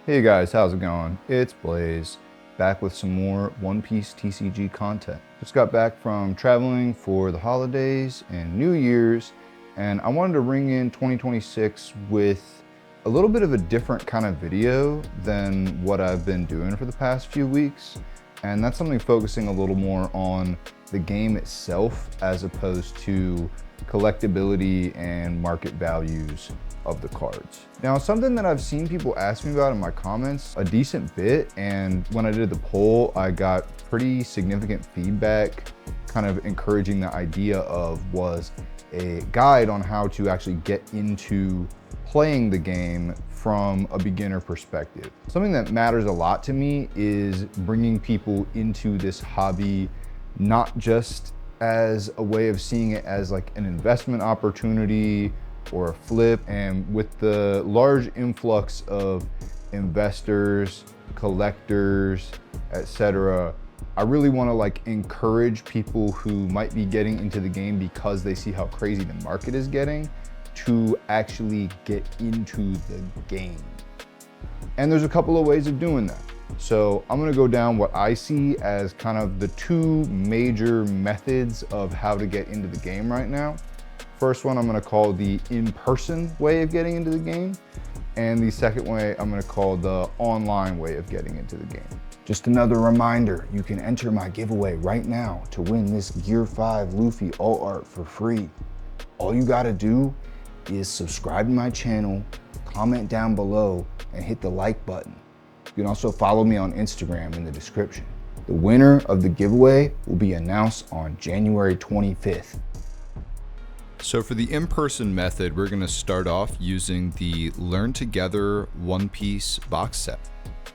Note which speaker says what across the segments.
Speaker 1: Hey guys, how's it going? It's Blaze, back with some more One Piece TCG content. Just got back from traveling for the holidays and New Year's, and I wanted to ring in 2026 with a little bit of a different kind of video than what I've been doing for the past few weeks. And that's something focusing a little more on the game itself as opposed to collectability and market values of the cards. Now, something that I've seen people ask me about in my comments a decent bit, and when I did the poll, I got pretty significant feedback kind of encouraging the idea of, was a guide on how to actually get into playing the game from a beginner perspective. Something that matters a lot to me is bringing people into this hobby, not just as a way of seeing it as like an investment opportunity or a flip. And with the large influx of investors, collectors, etc., I really want to like encourage people who might be getting into the game because they see how crazy the market is getting to actually get into the game. And there's a couple of ways of doing that. So I'm gonna go down what I see as kind of the two major methods of how to get into the game right now. First one I'm gonna call the in-person way of getting into the game. And the second way I'm gonna call the online way of getting into the game. Just another reminder, you can enter my giveaway right now to win this Gear 5 Luffy alt art for free. All you gotta do is subscribe to my channel, comment down below, and hit the like button. You can also follow me on Instagram in the description. The winner of the giveaway will be announced on January 25th.
Speaker 2: So for the in-person method, we're going to start off using the Learn Together One Piece box set.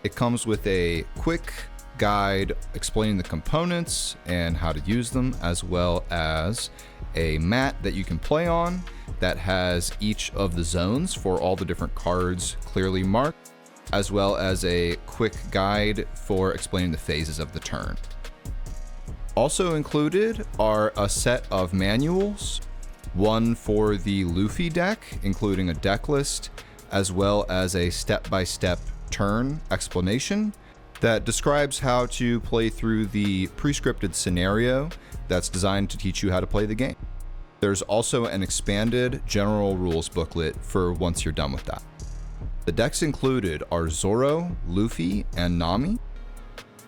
Speaker 2: It comes with a quick guide explaining the components and how to use them, as well as a mat that you can play on that has each of the zones for all the different cards clearly marked, as well as a quick guide for explaining the phases of the turn. Also included are a set of manuals, one for the Luffy deck, including a deck list, as well as a step-by-step turn explanation that describes how to play through the pre-scripted scenario that's designed to teach you how to play the game. There's also an expanded general rules booklet for once you're done with that. The decks included are Zoro, Luffy, and Nami.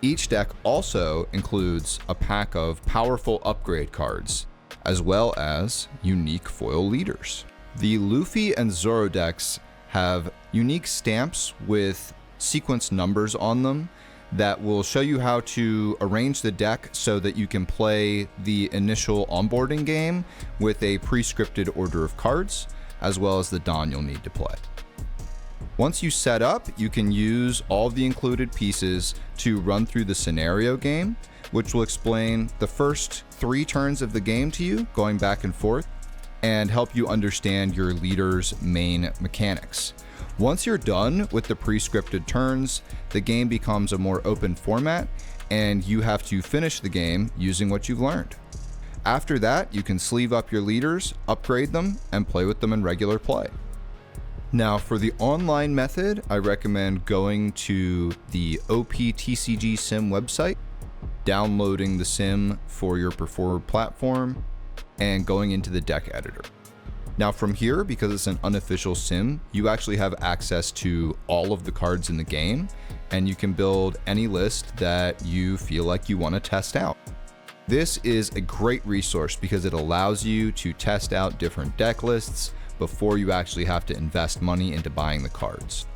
Speaker 2: Each deck also includes a pack of powerful upgrade cards, as well as unique foil leaders. The Luffy and Zoro decks have unique stamps with sequence numbers on them that will show you how to arrange the deck so that you can play the initial onboarding game with a pre-scripted order of cards, as well as the Don you'll need to play. Once you set up, you can use all the included pieces to run through the scenario game, which will explain the first 3 turns of the game to you, going back and forth, and help you understand your leader's main mechanics. Once you're done with the pre-scripted turns, the game becomes a more open format, and you have to finish the game using what you've learned. After that, you can sleeve up your leaders, upgrade them, and play with them in regular play. Now, for the online method, I recommend going to the OPTCG sim website, downloading the sim for your preferred platform, and going into the deck editor. Now from here, because it's an unofficial sim, you actually have access to all of the cards in the game, and you can build any list that you feel like you want to test out. This is a great resource because it allows you to test out different deck lists before you actually have to invest money into buying the cards.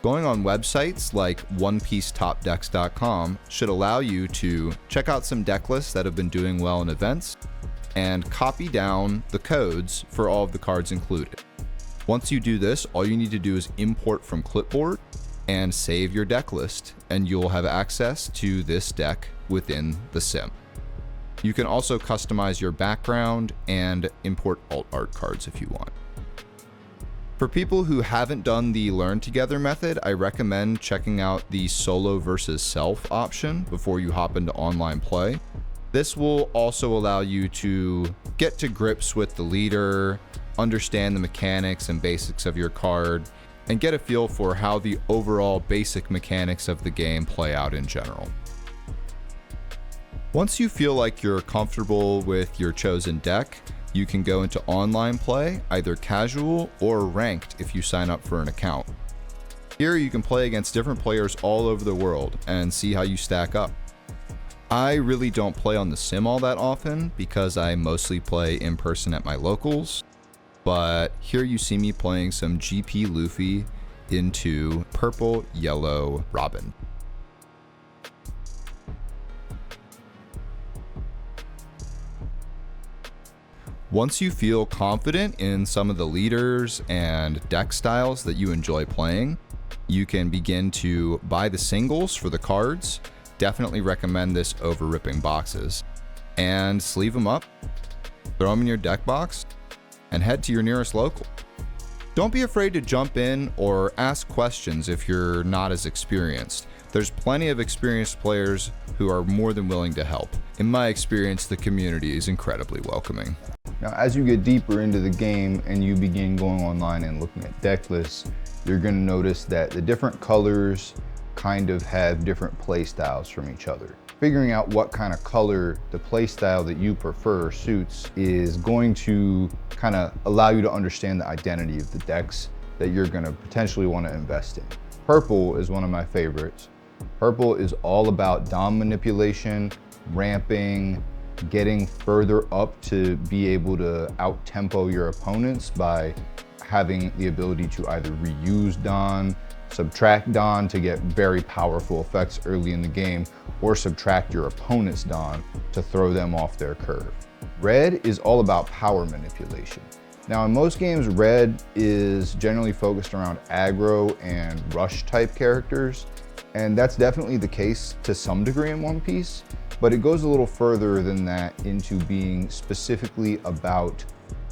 Speaker 2: Going on websites like OnePieceTopDecks.com should allow you to check out some deck lists that have been doing well in events and copy down the codes for all of the cards included. Once you do this, all you need to do is import from clipboard and save your deck list, and you'll have access to this deck within the sim. You can also customize your background and import alt art cards if you want. For people who haven't done the Learn Together method, I recommend checking out the solo versus self option before you hop into online play. This will also allow you to get to grips with the leader, understand the mechanics and basics of your card, and get a feel for how the overall basic mechanics of the game play out in general. Once you feel like you're comfortable with your chosen deck, you can go into online play, either casual or ranked if you sign up for an account. Here you can play against different players all over the world and see how you stack up. I really don't play on the sim all that often because I mostly play in person at my locals, but here you see me playing some GP Luffy into purple, yellow Robin. Once you feel confident in some of the leaders and deck styles that you enjoy playing, you can begin to buy the singles for the cards. Definitely recommend this over ripping boxes. And sleeve them up, throw them in your deck box, and head to your nearest local. Don't be afraid to jump in or ask questions if you're not as experienced. There's plenty of experienced players who are more than willing to help. In my experience, the community is incredibly welcoming.
Speaker 1: Now, as you get deeper into the game and you begin going online and looking at deck lists, you're going to notice that the different colors kind of have different play styles from each other. Figuring out what kind of color the play style that you prefer suits is going to kind of allow you to understand the identity of the decks that you're going to potentially want to invest in. Purple is one of my favorites. Purple is all about dom manipulation, ramping, getting further up to be able to out-tempo your opponents by having the ability to either reuse Don, subtract Don to get very powerful effects early in the game, or subtract your opponent's Don to throw them off their curve. Red is all about power manipulation. Now in most games, red is generally focused around aggro and rush type characters, and that's definitely the case to some degree in One Piece, but it goes a little further than that into being specifically about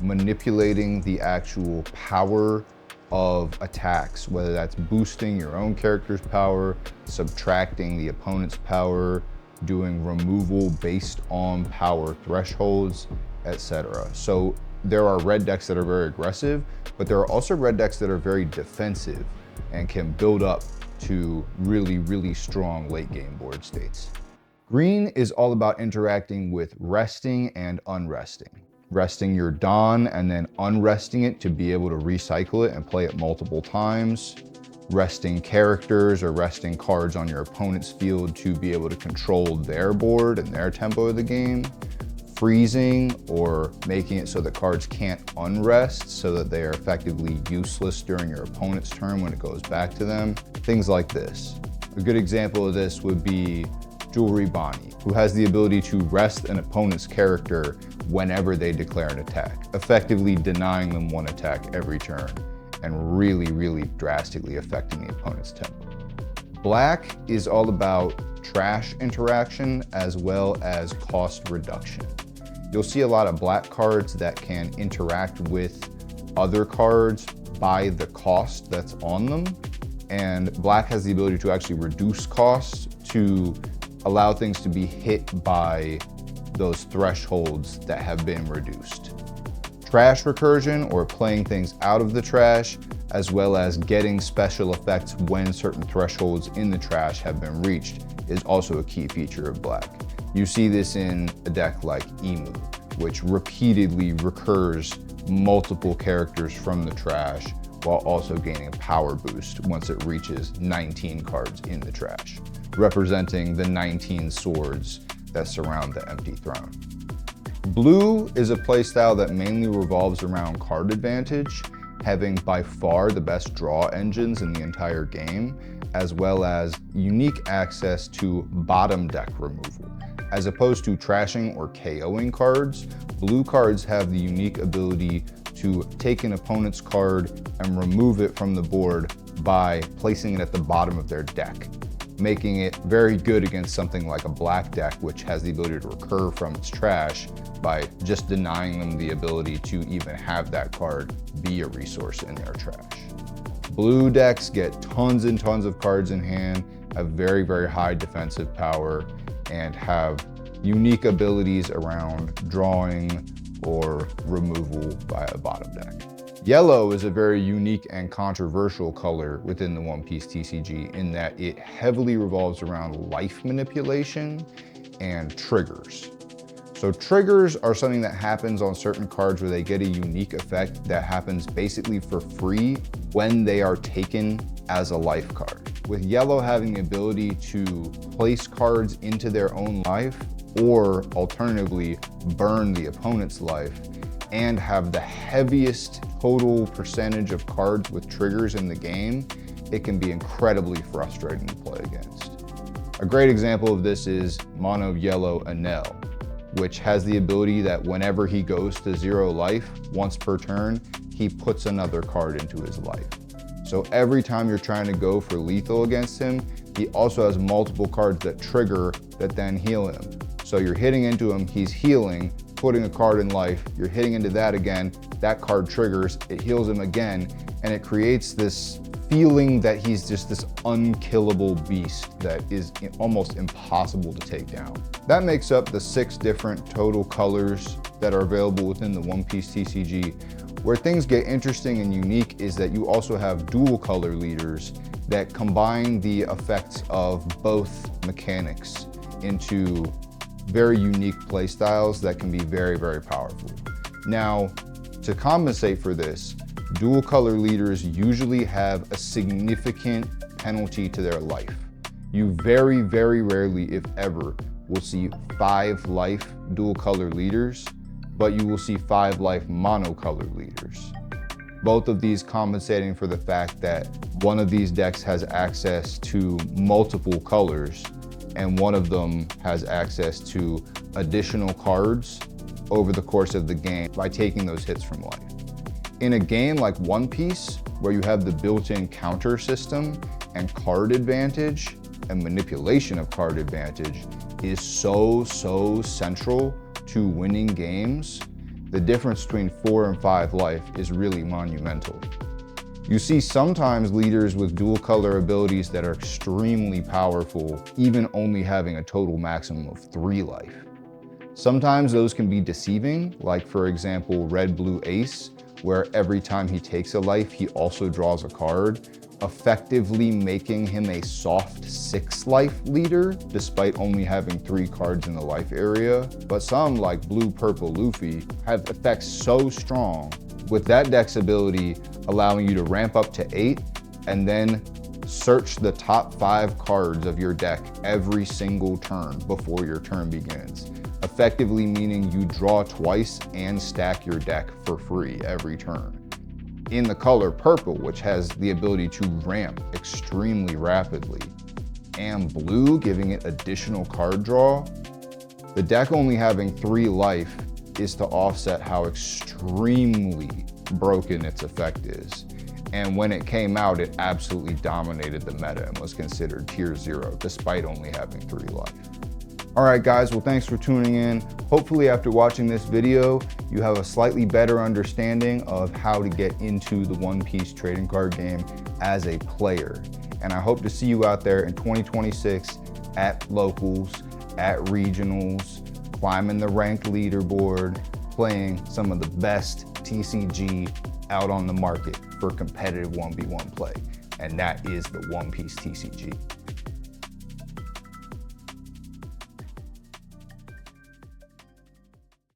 Speaker 1: manipulating the actual power of attacks, whether that's boosting your own character's power, subtracting the opponent's power, doing removal based on power thresholds, etc. So there are red decks that are very aggressive, but there are also red decks that are very defensive and can build up to really, really strong late game board states. Green is all about interacting with resting and unresting. Resting your Don and then unresting it to be able to recycle it and play it multiple times. Resting characters or resting cards on your opponent's field to be able to control their board and their tempo of the game. Freezing or making it so that cards can't unrest so that they are effectively useless during your opponent's turn when it goes back to them. Things like this. A good example of this would be Jewelry Bonnie, who has the ability to rest an opponent's character whenever they declare an attack, effectively denying them one attack every turn and really, really drastically affecting the opponent's tempo. Black is all about trash interaction as well as cost reduction. You'll see a lot of black cards that can interact with other cards by the cost that's on them, and black has the ability to actually reduce costs to allow things to be hit by those thresholds that have been reduced. Trash recursion, or playing things out of the trash, as well as getting special effects when certain thresholds in the trash have been reached, is also a key feature of black. You see this in a deck like Emu, which repeatedly recurs multiple characters from the trash while also gaining a power boost once it reaches 19 cards in the trash, representing the 19 swords that surround the empty throne. Blue is a playstyle that mainly revolves around card advantage, having by far the best draw engines in the entire game, as well as unique access to bottom deck removal. As opposed to trashing or KOing cards, blue cards have the unique ability to take an opponent's card and remove it from the board by placing it at the bottom of their deck, making it very good against something like a black deck, which has the ability to recur from its trash by just denying them the ability to even have that card be a resource in their trash. Blue decks get tons and tons of cards in hand, have very, very high defensive power, and have unique abilities around drawing or removal by a bottom deck. Yellow is a very unique and controversial color within the One Piece TCG in that it heavily revolves around life manipulation and triggers. So triggers are something that happens on certain cards where they get a unique effect that happens basically for free when they are taken as a life card. With yellow having the ability to place cards into their own life, or alternatively burn the opponent's life, and have the heaviest total percentage of cards with triggers in the game, it can be incredibly frustrating to play against. A great example of this is mono yellow Enel, which has the ability that whenever he goes to 0 life, once per turn, he puts another card into his life. So every time you're trying to go for lethal against him, he also has multiple cards that trigger that then heal him. So you're hitting into him, he's healing, putting a card in life, you're hitting into that again, that card triggers, it heals him again, and it creates this feeling that he's just this unkillable beast that is almost impossible to take down. That makes up the 6 different total colors that are available within the One Piece TCG. Where things get interesting and unique is that you also have dual color leaders that combine the effects of both mechanics into very unique play styles that can be very, very powerful. Now, to compensate for this, dual color leaders usually have a significant penalty to their life. You very, very rarely, if ever, will see 5 life dual color leaders, but you will see 5 life monocolor leaders. Both of these compensating for the fact that one of these decks has access to multiple colors and one of them has access to additional cards over the course of the game by taking those hits from life. In a game like One Piece, where you have the built-in counter system and card advantage and manipulation of card advantage is so central to winning games, the difference between 4 and 5 life is really monumental. You see sometimes leaders with dual color abilities that are extremely powerful, even only having a total maximum of 3 life. Sometimes those can be deceiving, like for example, Red Blue Ace, where every time he takes a life, he also draws a card, effectively making him a soft 6 life leader, despite only having 3 cards in the life area. But some, like Blue Purple Luffy, have effects so strong, with that deck's ability allowing you to ramp up to 8 and then search the top 5 cards of your deck every single turn before your turn begins. Effectively meaning you draw twice and stack your deck for free every turn. In the color purple, which has the ability to ramp extremely rapidly, and blue giving it additional card draw, the deck only having 3 life is to offset how extremely broken its effect is. And when it came out, it absolutely dominated the meta and was considered tier 0, despite only having 3 life. All right, guys, well, thanks for tuning in. Hopefully after watching this video, you have a slightly better understanding of how to get into the One Piece trading card game as a player. And I hope to see you out there in 2026 at locals, at regionals, climbing the ranked leaderboard, playing some of the best TCG out on the market for competitive 1v1 play. And that is the One Piece TCG.